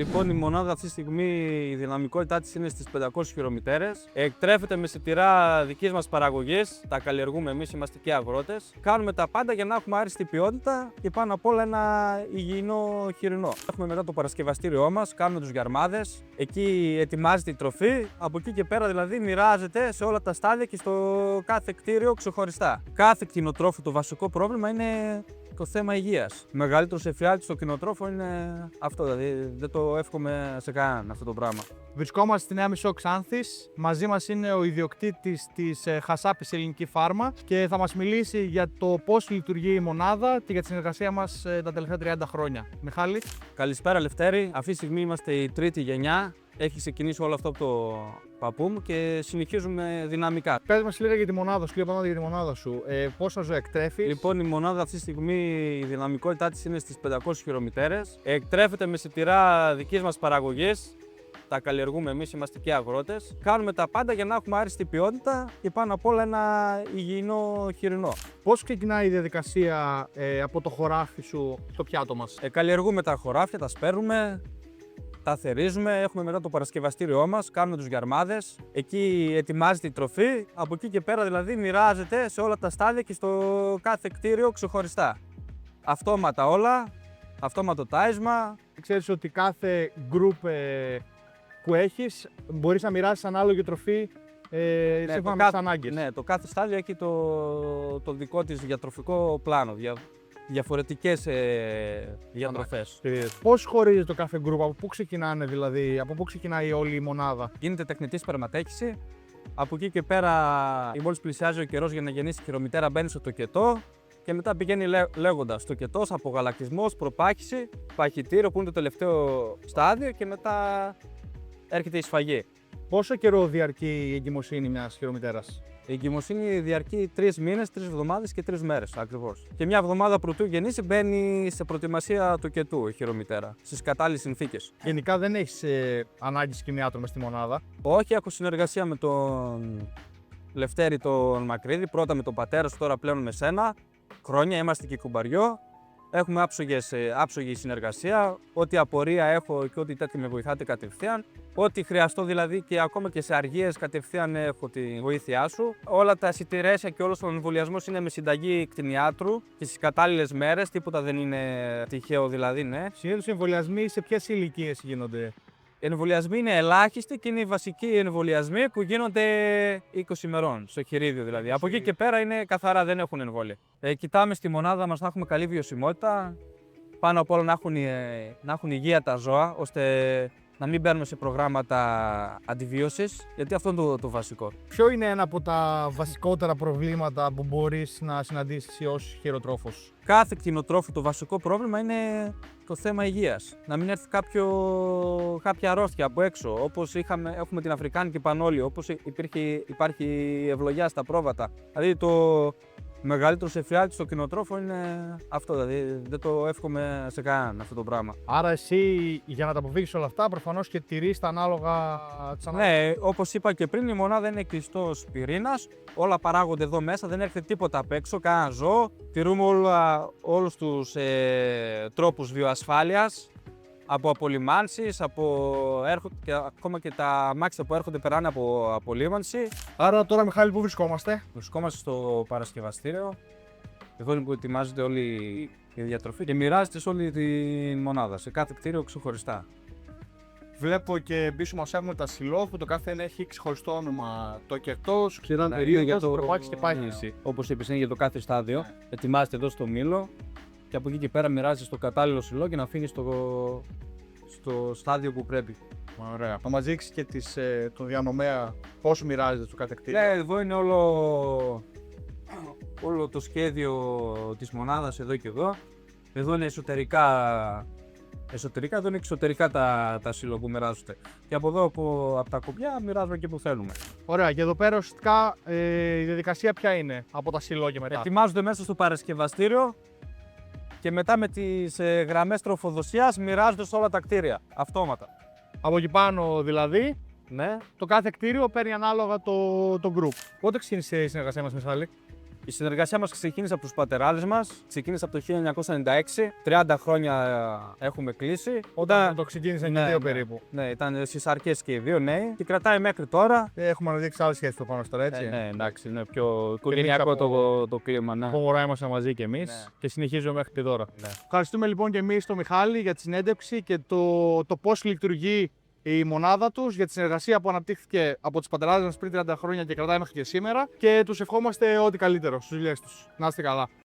Λοιπόν, η μονάδα αυτή τη στιγμή η δυναμικότητά της είναι στις 500 χειρομητέρες. Εκτρέφεται με σιτηρά δικής μας παραγωγής. Τα καλλιεργούμε εμείς, είμαστε και αγρότες. Κάνουμε τα πάντα για να έχουμε άριστη ποιότητα και πάνω απ' όλα ένα υγιεινό χοιρινό. Έχουμε μετά το παρασκευαστήριό μας, κάνουμε τους γιαρμάδες. Εκεί ετοιμάζεται η τροφή. Από εκεί και πέρα δηλαδή μοιράζεται σε όλα τα στάδια και στο κάθε κτίριο ξεχωριστά. Κάθε κτηνοτρόφο το βασικό πρόβλημα είναι το θέμα υγείας. Μεγαλύτερος εφιάλτης στο κτηνοτρόφο είναι αυτό, δηλαδή δεν το εύχομαι σε κανέναν αυτό το πράγμα. Βρισκόμαστε στη Νέα Μισό Ξάνθης. Μαζί μας είναι ο ιδιοκτήτης της Χασάπης Ελληνική Φάρμα και θα μας μιλήσει για το πώς λειτουργεί η μονάδα και για τη συνεργασία μας τα τελευταία 30 χρόνια. Μιχάλη. Καλησπέρα Λευτέρη, αυτή τη στιγμή είμαστε η τρίτη γενιά. Έχει ξεκινήσει όλο αυτό από το παππού μου και συνεχίζουμε δυναμικά. Πες μας λίγα για τη μονάδα σου, για τη μονάδα σου. Πόσα ζώα εκτρέφεις? Λοιπόν, η μονάδα αυτή τη στιγμή η δυναμικότητά της είναι στις 500 χειρομητέρες. Εκτρέφεται με σιτηρά δικής μας παραγωγής. Τα καλλιεργούμε εμείς, είμαστε και αγρότες. Κάνουμε τα πάντα για να έχουμε άριστη ποιότητα και πάνω απ' όλα ένα υγιεινό χοιρινό. Πώς ξεκινάει η διαδικασία από το χωράφι σου στο πιάτο μας? Καλλιεργούμε τα χωράφια, τα σπέρνουμε. Τα θερίζουμε, έχουμε μετά το παρασκευαστήριό μας, κάνουμε τους γιαρμάδες, εκεί ετοιμάζεται η τροφή, από εκεί και πέρα δηλαδή μοιράζεται σε όλα τα στάδια και στο κάθε κτίριο ξεχωριστά. Αυτόματα όλα, αυτόματο τάισμα. Ξέρεις ότι κάθε group που έχεις μπορείς να μοιράσεις ανάλογη τροφή σύμφωνα με τις ανάγκες. Ναι, το κάθε στάδιο έχει το δικό της διατροφικό πλάνο. Διαφορετικές διατροφές. Πώς χωρίζεται το κάθε group, από πού ξεκινάνε δηλαδή, από πού ξεκινάει όλη η μονάδα? Γίνεται τεχνητή σπερματέκηση. Από εκεί και πέρα, μόλις πλησιάζει ο καιρός για να γεννήσει η χειρομητέρα, μπαίνει στο τοκετό και μετά πηγαίνει λέγοντας τοκετός, απογαλακτισμός, προπάχυση, παχυτήριο που είναι το τελευταίο στάδιο και μετά έρχεται η σφαγή. Πόσο καιρό διαρκεί η εγκυμοσύνη μιας χειρομητέρας? Η εγκυμοσύνη διαρκεί 3 μήνες, 3 εβδομάδες και 3 μέρες ακριβώς. Και μια εβδομάδα πρωτού γεννήσει μπαίνει σε προετοιμασία τοκετού η χειρομητέρα, στις κατάλληλες συνθήκες. Γενικά δεν έχεις ανάγκη σκηνιάτρων μες στη μονάδα? Όχι, έχω συνεργασία με τον Λευτέρη τον Μακρύδη, πρώτα με τον πατέρα σου, τώρα πλέον με σένα. Χρόνια είμαστε και κουμπαριό. Έχουμε άψογη συνεργασία. Ό,τι απορία έχω και ό,τι τέτοια με βοηθάτε κατευθείαν. Ό,τι χρειαστώ δηλαδή και ακόμα και σε αργίες κατευθείαν έχω τη βοήθειά σου. Όλα τα εισιτηρέσια και όλος ο εμβολιασμός είναι με συνταγή κτηνιάτρου και στις κατάλληλες μέρες. Τίποτα δεν είναι τυχαίο δηλαδή, ναι. Συνήθως οι εμβολιασμοί σε ποιες ηλικίες γίνονται? Οι εμβολιασμοί είναι ελάχιστοι και είναι οι βασικοί εμβολιασμοί που γίνονται 20 ημερών, στο χειρίδιο δηλαδή. Από εκεί και πέρα είναι καθαρά, δεν έχουν εμβόλια. Κοιτάμε στη μονάδα μας να έχουμε καλή βιωσιμότητα, πάνω απ' όλα να έχουν υγεία τα ζώα, ώστε να μην μπαίνουμε σε προγράμματα αντιβίωσης, γιατί αυτό είναι το βασικό. Ποιο είναι ένα από τα βασικότερα προβλήματα που μπορείς να συναντήσεις ως χειροτρόφος? Κάθε κτηνοτρόφο το βασικό πρόβλημα είναι το θέμα υγείας. Να μην έρθει κάποια αρρώστια από έξω, όπως έχουμε την Αφρικάνικη πανόλη, όπως υπάρχει ευλογιά στα πρόβατα. Δηλαδή το μεγαλύτερος εφιάλτης στο κτηνοτρόφο είναι αυτό, δηλαδή δεν το εύχομαι σε κανέναν αυτό το πράγμα. Άρα εσύ για να τα αποφύγεις όλα αυτά προφανώς και τηρείς τα ανάλογα της ανάγκης. Ναι, όπως είπα και πριν, η μονάδα είναι κλειστός πυρήνας, όλα παράγονται εδώ μέσα, δεν έρχεται τίποτα απ' έξω, κανένα ζώο. Τηρούμε όλους τους τρόπους βιοασφάλειας, από απολυμάνσεις, και ακόμα και τα αμάξια που έρχονται περνάνε από απολύμανση. Άρα τώρα Μιχάλη, πού βρισκόμαστε? Βρισκόμαστε στο παρασκευαστήριο. Εδώ είναι που ετοιμάζεται όλη η διατροφή και μοιράζεται σε όλη τη μονάδα, σε κάθε κτίριο ξεχωριστά. Βλέπω και πίσω μας έχουμε τα σιλό που το κάθε ένα έχει ξεχωριστό όνομα. Τοκετός, Είναι περίοδος, προπάχυση και πάχυση. Όπως είπες, είναι για το κάθε στάδιο. Ετοιμάζεται εδώ στο μήλο και από εκεί και πέρα μοιράζεται στο κατάλληλο σιλό και να αφήνει στο στάδιο που πρέπει. Ωραία. Θα μας δείξει και το διανομέα πώς μοιράζεται στο κάθε κτίριο. Ναι, εδώ είναι όλο το σχέδιο της μονάδας εδώ και εδώ. Εδώ είναι εσωτερικά, εδώ είναι εξωτερικά τα σιλό που μοιράζονται. Και από εδώ από τα κοπιά μοιράζουμε και που θέλουμε. Ωραία, και εδώ πέρα ουσιαστικά η διαδικασία ποια είναι από τα σιλό και μετά? Ετοιμάζονται μέσα στο παρασκευαστήριο και μετά με τις γραμμές τροφοδοσίας μοιράζονται σε όλα τα κτίρια, αυτόματα. Από εκεί πάνω δηλαδή, Ναι. το κάθε κτίριο παίρνει ανάλογα το group. Πότε ξεκίνησε η συνεργασία μας, Μιχάλη? Η συνεργασία μας ξεκίνησε από τους πατεράδες μας, ξεκίνησε από το 1996, 30 χρόνια έχουμε κλείσει. Όταν το ξεκίνησαν και Ναι, δύο ναι. περίπου. Ναι, ήταν στις αρκές και οι δύο νέοι και κρατάει μέχρι τώρα. Έχουμε αναδείξει άλλες σχέσεις το πάνω τώρα, έτσι. Ναι, εντάξει, είναι πιο οικογενειακό το κλίμα. Ναι. Από μωρά ήμασταν μαζί κι εμείς Ναι. και συνεχίζουμε μέχρι και τώρα. Ναι. Ευχαριστούμε λοιπόν και εμείς τον Μιχάλη για τη συνέντευξη και το πώς λειτουργεί η μονάδα τους, για τη συνεργασία που αναπτύχθηκε από τους πατεράδες μας πριν 30 χρόνια και κρατάει μέχρι και σήμερα. Και τους ευχόμαστε ό,τι καλύτερο στις δουλειές τους. Να είστε καλά.